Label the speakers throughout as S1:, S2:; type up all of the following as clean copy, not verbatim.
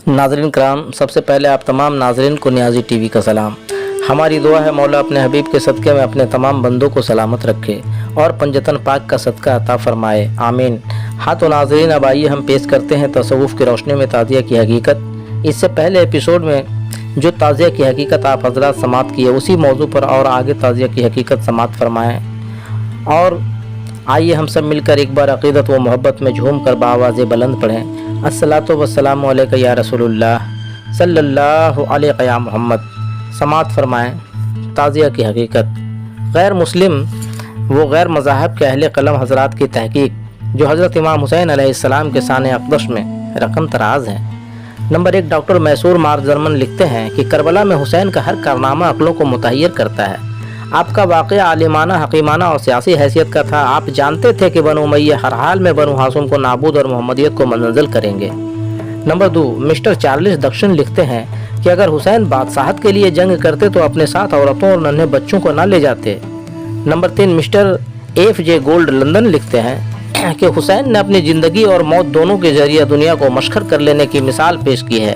S1: नाज़रीन कराम, सबसे पहले आप तमाम नाज़रीन को नियाज़ी टीवी का सलाम। हमारी दुआ है मौला अपने हबीब के सदक़े में अपने तमाम बंदों को सलामत रखे और पंजतन पाक का सदका अता फरमाए, आमीन। हाँ तो नाज़रीन, अब आइए हम पेश करते हैं तसव्वुफ़ की रोशनी में ताज़िया की हकीकत। इससे पहले एपिसोड में जो ताज़िया की हकीकत आप हज़रात समात किए उसी मौजू पर और आगे ताज़िया की हकीकत समात फरमाएँ। और आइए हम सब मिलकर एक बार अक़ीदत व मोहब्बत में झूम कर बावाज़ बुलंद पढ़ें, अस्सलातु वस्सलामु अलैका या रसूलुल्लाह सल्लल्लाहु अलैहि या मोहम्मद। समात फरमाएँ ताज़िया की हकीकत। गैर मुस्लिम वो गैर मज़ाहब के अहले कलम हज़रात की तहकीक जो हज़रत इमाम हुसैन अलैहिस्सलाम के शान अक़दस में रकम तराज़ है। नंबर 1, डॉक्टर मैसूर मार जर्मन लिखते हैं कि करबला में हुसैन का हर कारनामा अक़लों को मुतहय्यर करता है। आपका वाक़या आलिमाना, हकीमाना और सियासी हैसियत का था। आप जानते थे कि बनु उमय्या हर हाल में बनु हाशिम को नाबूद और मोहम्मदियत को मंजल करेंगे। नंबर 2, मिस्टर चार्ल्स दक्षिण लिखते हैं कि अगर हुसैन बादशाहत के लिए जंग करते तो अपने साथ औरतों और नन्हे बच्चों को न ले जाते। Number 3, mister FJ gold London लिखते हैं कि हुसैन ने अपनी ज़िंदगी और मौत दोनों के जरिए दुनिया को मशखर कर लेने की मिसाल पेश की है।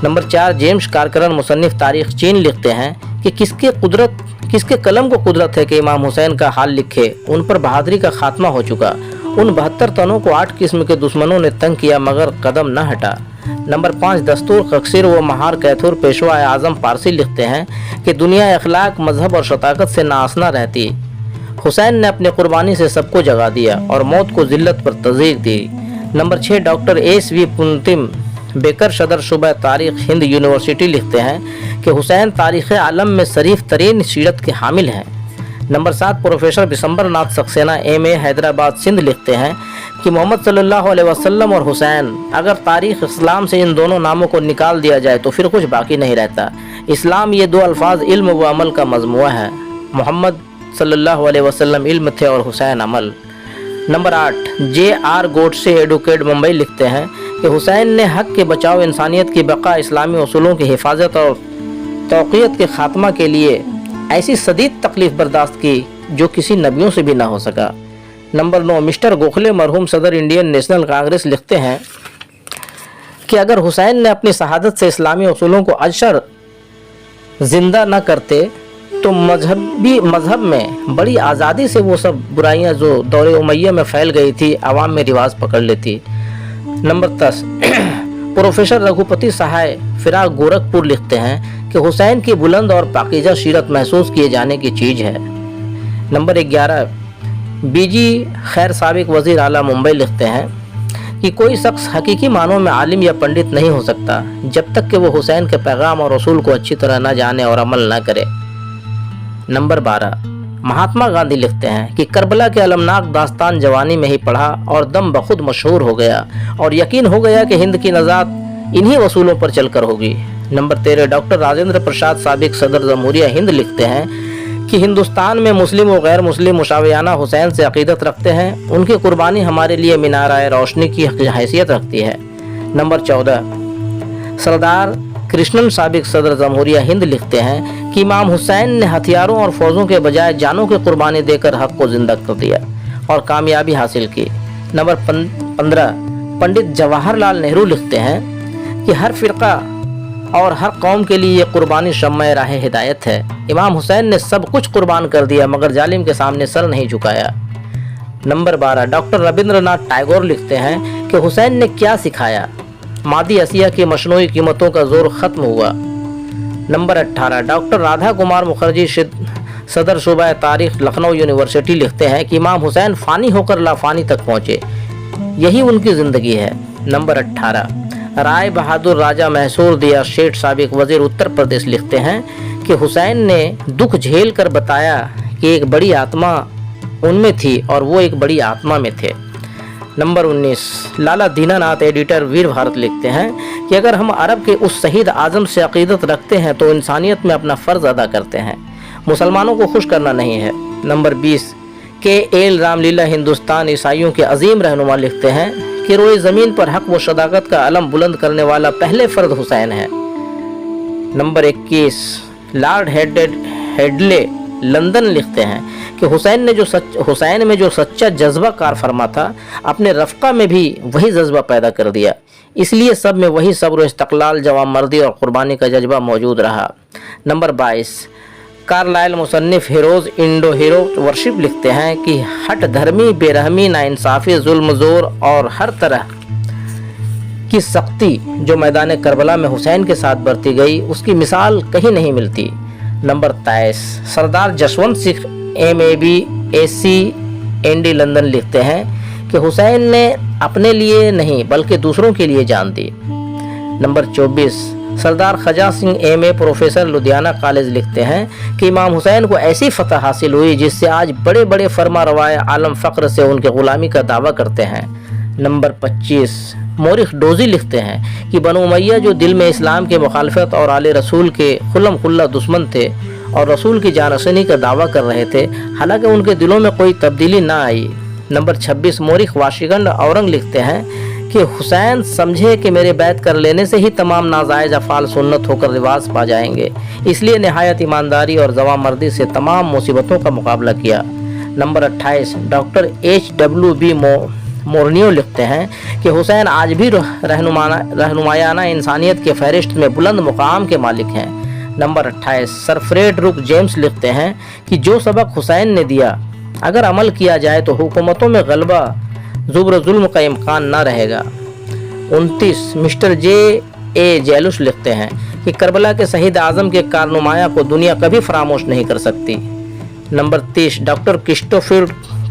S1: नंबर 4, जेम्स कारकरन मुसन्निफ तारीख़ चीन लिखते हैं कि किसके कलम को कुदरत है कि इमाम हुसैन का हाल लिखे। उन पर बहादुरी का खात्मा हो चुका। उन 72 तनों को 8 किस्म के दुश्मनों ने तंग किया मगर कदम न हटा। नंबर 5, दस्तूर कक्सिर व महार कैथुर पेशवा आज़म पारसी लिखते हैं कि दुनिया अखलाक, मजहब और शताकत से नाआसना रहती। हुसैन ने अपनी कुर्बानी से सबको जगा दिया और मौत को जिल्लत पर तज़ीक दी। नंबर 6, डॉक्टर SV पुंतिम बेकर सदर शुबा तारीख़ हिंद यूनिवर्सिटी लिखते हैं कि हुसैन तारीख़ आलम में शरीफ तरीन सीरत के हामिल हैं। नंबर 7, प्रोफेसर बिशंबर नाथ सक्सेना MA हैदराबाद सिंध लिखते हैं कि मोहम्मद सल्लल्लाहु अलैहि वसल्लम और हुसैन, अगर तारीख़ इस्लाम से इन दोनों नामों को निकाल दिया जाए तो फिर कुछ बाकी नहीं रहता। इस्लाम ये 2 अल्फाज इल्म व अमल का मजमुआ है। मोहम्मद सल्लल्लाहु अलैहि वसल्लम इल्म थे और हुसैन अमल। Number 8, JR Godse advocate Mumbai लिखते हैं कि हुसैन ने हक के बचाव, इंसानियत की बका, इस्लामी उसूलों की हिफाजत और तौक़ीयत के ख़ात्मा के लिए ऐसी शदीद तकलीफ़ बर्दाश्त की जो किसी नबियों से भी ना हो सका। नंबर 9, मिस्टर गोखले मरहूम सदर इंडियन नेशनल कांग्रेस लिखते हैं कि अगर हुसैन ने अपनी शहादत से इस्लामी उसूलों को अजशर ज़िंदा न करते तो मजहब में बड़ी आज़ादी से वो सब बुराइयां जो दौरे उमैया में फैल गई थी आवाम में रिवाज पकड़ लेती। नंबर 10, प्रोफेसर रघुपति सहाय फिराक गोरखपुर लिखते हैं कि हुसैन की बुलंद और पाकीज़ा सीरत महसूस किए जाने की चीज़ है। नंबर 11, BG खैर साबिक वज़ीर आला मुंबई लिखते हैं कि कोई शख्स हकीकी मानों में आलिम या पंडित नहीं हो सकता जब तक कि वो हुसैन के पैगाम और रसूल को अच्छी तरह न जाने और अमल न करे। नंबर 12, महात्मा गांधी लिखते हैं कि करबला के अलमनाक दास्तान जवानी में ही पढ़ा और दम बखुद मशहूर हो गया और यकीन हो गया कि हिंद की नजात इन्हीं वसूलों पर चलकर होगी। नंबर 13, डॉक्टर राजेंद्र प्रसाद साबिक सदर जमहूरिया हिंद लिखते हैं कि हिंदुस्तान में मुस्लिम व गैर मुस्लिम मुशावियाना हुसैन से अकीदत रखते हैं। उनकी कुर्बानी हमारे लिए मीनार-ए रोशनी की हैसियत रखती है। नंबर 14, सरदार कृष्णन साबिक सदर जमहूरिया हिंद लिखते हैं कि इमाम हुसैन ने हथियारों और फौजों के बजाय जानों की कुर्बानी देकर हक को जिंदा कर दिया और कामयाबी हासिल की। नंबर 15, पंडित जवाहरलाल नेहरू लिखते हैं कि हर फ़िरका और हर कौम के लिए ये कुर्बानी शम्मा राह हिदायत है। इमाम हुसैन ने सब कुछ कुर्बान कर दिया मगर जालिम के सामने सर नहीं झुकाया। नंबर 12, डॉक्टर रविंद्रनाथ टैगोर लिखते हैं कि हुसैन ने क्या सिखाया, मादी असिया की मशनूई कीमतों का जोर ख़त्म हुआ। नंबर 18, डॉक्टर राधा कुमार मुखर्जी सदर शुबा तारीख़ लखनऊ यूनिवर्सिटी लिखते हैं कि इमाम हुसैन फ़ानी होकर लाफ़ानी तक पहुँचे, यही उनकी ज़िंदगी है। नंबर 18, राय बहादुर राजा महसूर दिया शेठ साबिक वज़ीर उत्तर प्रदेश लिखते हैं कि हुसैन ने दुख झेल कर बताया कि एक बड़ी आत्मा उनमें थी और वो एक बड़ी आत्मा में थे। नंबर 19, लाला दीनानाथ एडिटर वीर भारत लिखते हैं कि अगर हम अरब के उस शहीद आज़म से अक़ीदत रखते हैं तो इंसानियत में अपना फ़र्ज़ अदा करते हैं, मुसलमानों को खुश करना नहीं है। नंबर 20, KL रामलीला हिंदुस्तान ईसाइयों के अजीम रहनुमा लिखते हैं कि रोए ज़मीन पर हक व सदाकत का अलम बुलंद करने वाला पहले फ़र्द हुसैन है। नंबर 21, लॉर्ड हेडले लंदन लिखते हैं कि हुसैन में जो सच्चा जज्बा कार फरमा था, अपने रफ़्क़ा में भी वही जज्बा पैदा कर दिया। इसलिए सब में वही सब्र, इस्तक़लाल, जवानमर्दी और क़ुरबानी का जज्बा मौजूद रहा। नंबर 22, कार्लाइल मुसन्निफ़ हीरोज़ इंडो हीरो वर्शिप लिखते हैं कि हट धर्मी, बेरहमी, नाइंसाफ़ी, जुल्म, ज़ोर और हर तरह की सख्ती जो मैदान करबला में हुसैन के साथ बरती गई, उसकी मिसाल कहीं नहीं मिलती। Number 23, Sardar Jaswant Singh MAB AC ND London लिखते हैं कि हुसैन ने अपने लिए नहीं बल्कि दूसरों के लिए जान दी। Number 24, Sardar Khaja Singh MA professor Ludhiana college लिखते हैं कि इमाम हुसैन को ऐसी फतह हासिल हुई जिससे आज बड़े बड़े फरमा रवाए आलम फ़ख्र से उनके ग़ुलामी का दावा करते हैं। नंबर 25, मोरिख डोजी लिखते हैं कि बनु उमैया जो दिल में इस्लाम के मुखालफत और आले रसूल के खुल्लम खुल्ला दुश्मन थे और रसूल की जानशनी का दावा कर रहे थे, हालांकि उनके दिलों में कोई तब्दीली ना आई। नंबर 26, मोरिख वाशिगंड औरंग लिखते हैं कि हुसैन समझे कि मेरे बैत कर लेने से ही तमाम नाजायज़ अफ़ाल सुन्नत होकर रिवाज पा जाएंगे, इसलिए नहायत ईमानदारी और जवामर्दी से तमाम मुसीबतों का मुकाबला किया। नंबर 28, डॉक्टर HWB मोरनियो लिखते हैं कि हुसैन आज भी रहनुमायाना इंसानियत के फहरिस्त में बुलंद मुकाम के मालिक हैं। नंबर 28, सर फ्रेड रुक जेम्स लिखते हैं कि जो सबक हुसैन ने दिया अगर अमल किया जाए तो हुकूमतों में गलबा, जुब्र जुल्म का इम्कान ना रहेगा। 29, मिस्टर JA जेलुस लिखते हैं कि करबला के शहीद आज़म के कारनुमाया को दुनिया कभी फरामोश नहीं कर सकती। Number 30, doctor Christopher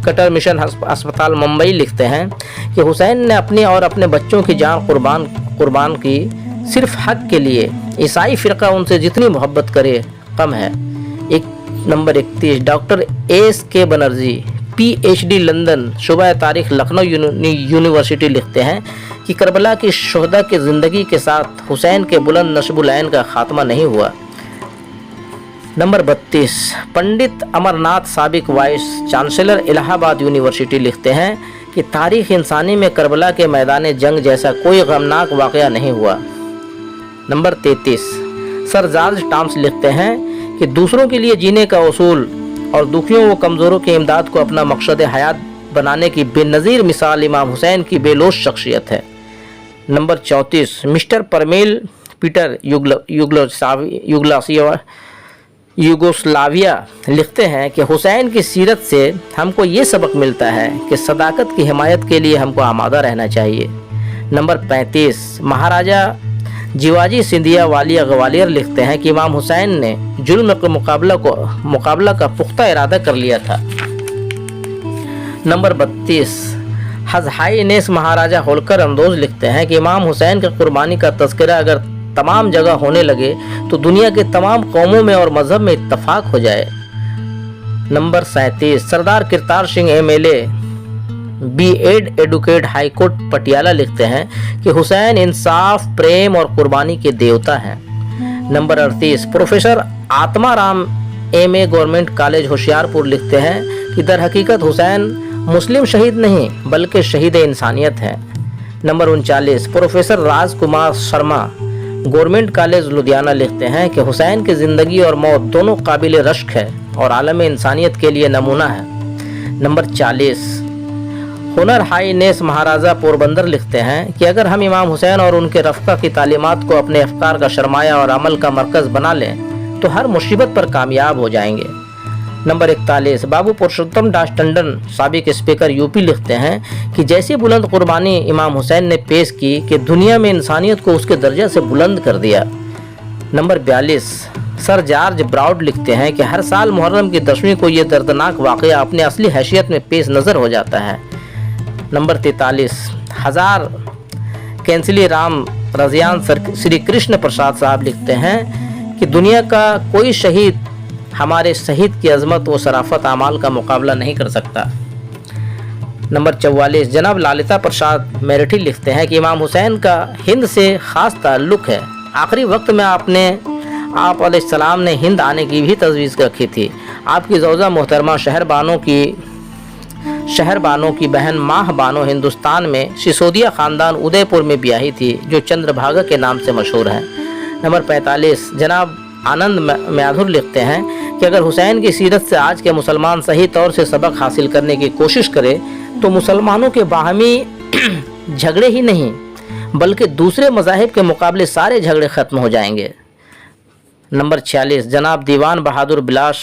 S1: cutter mission अस्पताल मुंबई लिखते हैं कि हुसैन ने अपने और अपने बच्चों की जान कुर्बान की सिर्फ हक के लिए। ईसाई फ़िरका उनसे जितनी मोहब्बत करे कम है। Number 31, doctor SK Banerjee PhD London शुबह तारीख लखनऊ यूनिवर्सिटी लिखते हैं कि करबला की शुहदा की ज़िंदगी के साथ हुसैन के बुलंद नस्बुल-ऐन का खात्मा नहीं हुआ। नंबर 32, पंडित अमरनाथ साबिक वाइस चांसलर इलाहाबाद यूनिवर्सिटी लिखते हैं कि तारीख़ इंसानी में करबला के मैदान जंग जैसा कोई गमनाक वाक़या नहीं हुआ। नंबर 33, सर जॉर्ज टॉम्स लिखते हैं कि दूसरों के लिए जीने का उसूल और दुखियों व कमज़ोरों की इमदाद को अपना मकसद हयात बनाने की बेनज़ीर मिसाल इमाम हुसैन की बेलोश शख्सियत है। Number 34, mister Parmel Peter Yugoslavia लिखते हैं कि हुसैन की सीरत से हमको ये सबक मिलता है कि सदाकत की हिमायत के लिए हमको आमादा रहना चाहिए। नंबर 35, महाराजा जिवाजी सिंधिया वालिया ग्वालियर लिखते हैं कि इमाम हुसैन ने जुल्म के मुकाबला का पुख्ता इरादा कर लिया था। नंबर 32, हज़हाई नेस महाराजा होलकर अंदोज लिखते हैं कि इमाम हुसैन की कुर्बानी का तज़किरा अगर तमाम जगह होने लगे तो दुनिया के तमाम कौमों में और मज़हब में इत्तफाक हो जाए। Number 37, Sardar Kirtar Singh MLA B.Ed advocate high court Patiala लिखते हैं कि हुसैन इंसाफ, प्रेम और कुर्बानी के देवता हैं। Number 38, professor Atmaram MA government college Hoshiarpur लिखते हैं कि दर हकीकत हुसैन मुस्लिम शहीद नहीं बल्कि शहीद इंसानियत है। Number 39, professor Rajkumar Sharma government college Ludhiana लिखते हैं कि हुसैन की ज़िंदगी और मौत दोनों काबिल रश्क है और आलम इंसानियत के लिए नमूना है। नंबर 40, हुनर हाई नेस महाराजा पोरबंदर लिखते हैं कि अगर हम इमाम हुसैन और उनके रफ़्क़ा की तालीमात को अपने अफ़कार का शर्माया और अमल का मरकज़ बना लें तो हर मुसीबत पर कामयाब हो जाएंगे। नंबर 41, बाबू पुरुषोत्तम दास टंडन साबिक स्पीकर UP लिखते हैं कि जैसी बुलंद कुर्बानी इमाम हुसैन ने पेश की कि दुनिया में इंसानियत को उसके दर्जा से बुलंद कर दिया। नंबर 42, सर जॉर्ज ब्राउड लिखते हैं कि हर साल मुहर्रम की 10वीं को ये दर्दनाक वाक़या अपने असली हैसियत में पेश नज़र हो जाता है। नंबर 43, हजार कैंसिली राम रजियान श्री कृष्ण प्रसाद साहब लिखते हैं कि दुनिया का कोई शहीद हमारे शहीद की अजमत व शराफत आमाल का मुकाबला नहीं कर सकता। नंबर 44, जनाब ललिता प्रसाद मेरठी लिखते हैं कि इमाम हुसैन का हिंद से ख़ास ताल्लुक़ है। आखिरी वक्त में आप अलैहिस्सलाम ने हिंद आने की भी तजवीज़ रखी थी। आपकी ज़ौजा मोहतरमा शहर बानो की बहन माह बानो हिंदुस्तान में सिसोदिया ख़ानदान उदयपुर में ब्याही थी जो चंद्रभागा के नाम से मशहूर है। नंबर 45, जनाब आनंद म्याधुर लिखते हैं कि अगर हुसैन की सीरत से आज के मुसलमान सही तौर से सबक हासिल करने की कोशिश करे तो मुसलमानों के बाहमी झगड़े ही नहीं बल्कि दूसरे मज़ाहिब के मुकाबले सारे झगड़े ख़त्म हो जाएंगे। नंबर 46 जनाब दीवान बहादुर बिलाश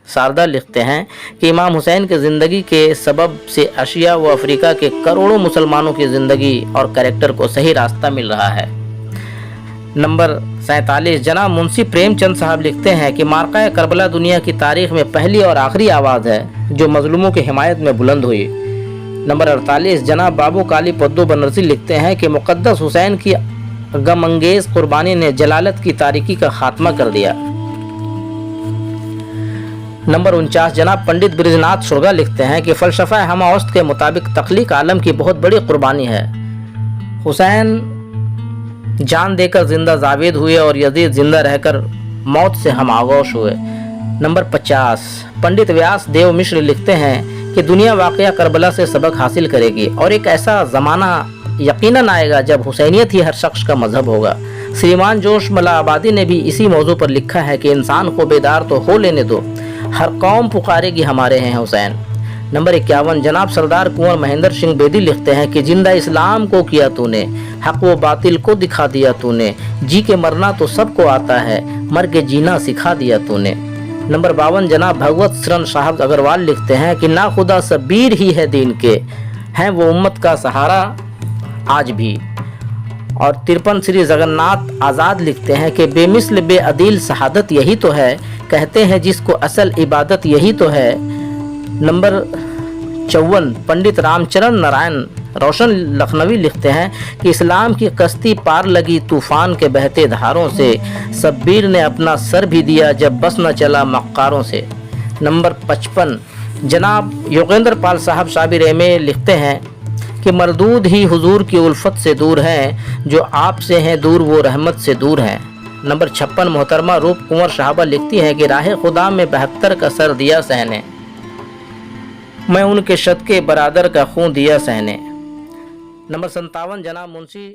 S1: शारदा लिखते हैं कि इमाम हुसैन के ज़िंदगी के सबब से एशिया व अफ्रीका के करोड़ों मुसलमानों की ज़िंदगी और कैरेक्टर को सही रास्ता मिल रहा है। नंबर 47 जनाब मुंशी प्रेमचंद साहब लिखते हैं कि मार्का करबला दुनिया की तारीख़ में पहली और आखिरी आवाज़ है जो मजलूमों की हिमायत में बुलंद हुई। नंबर 48 जनाब बाबू काली पद्दू बनरसी लिखते हैं कि मुक़द्दस हुसैन की गम अंगेज़ कुर्बानी ने जलालत की तारीकी का खात्मा कर दिया। नंबर 49 जनाब पंडित ब्रिजनाथ शुरगा लिखते हैं कि फ़लसफ़ा हमअस्त के मुताबिक तख्लीक आलम की बहुत बड़ी कुर्बानी है। हुसैन जान देकर जिंदा जावेद हुए और यजीद जिंदा रहकर मौत से हम आगोश हुए। नंबर 50 पंडित व्यास देव मिश्र लिखते हैं कि दुनिया वाक़या करबला से सबक हासिल करेगी और एक ऐसा ज़माना यकीनन आएगा जब हुसैनियत ही हर शख्स का मजहब होगा। श्रीमान जोश मला आबादी ने भी इसी मौजू पर लिखा है कि इंसान को बेदार तो हो लेने दो, हर कौम पुकारेगी हमारे हैं हुसैन। नंबर 51 जनाब सरदार कुंवर महेंद्र सिंह बेदी लिखते हैं कि जिंदा इस्लाम को किया तूने, हक व बातिल को दिखा दिया तूने, जी के मरना तो सबको आता है, मर के जीना सिखा दिया तूने। नंबर 52 जनाब भगवत शरण साहब अग्रवाल लिखते हैं कि ना खुदा सबीर ही है दीन के, हैं वो उम्मत का सहारा आज भी। और 53 श्री जगन्नाथ आज़ाद लिखते हैं कि बेमिसल बेअदील शहादत यही तो है, कहते हैं जिसको असल इबादत यही तो है। नंबर 54 पंडित रामचरण नारायण रोशन लखनवी लिखते हैं कि इस्लाम की कश्ती पार लगी तूफ़ान के बहते धारों से, शब्बीर ने अपना सर भी दिया जब बस न चला मक्कारों से। नंबर 55 जनाब योगेंद्र पाल साहब साबिर एमे लिखते हैं कि मरदूद ही हुजूर की उल्फत से दूर हैं, जो आपसे हैं दूर वो रहमत से दूर हैं। नंबर 56 मोहतरमा रूप कुंवर साहबा लिखती हैं कि राह खुदा में 72 का सर दिया सहने, मैं उनके शत के बरादर का खून दिया सहने। नंबर 57 जनाब मुंशी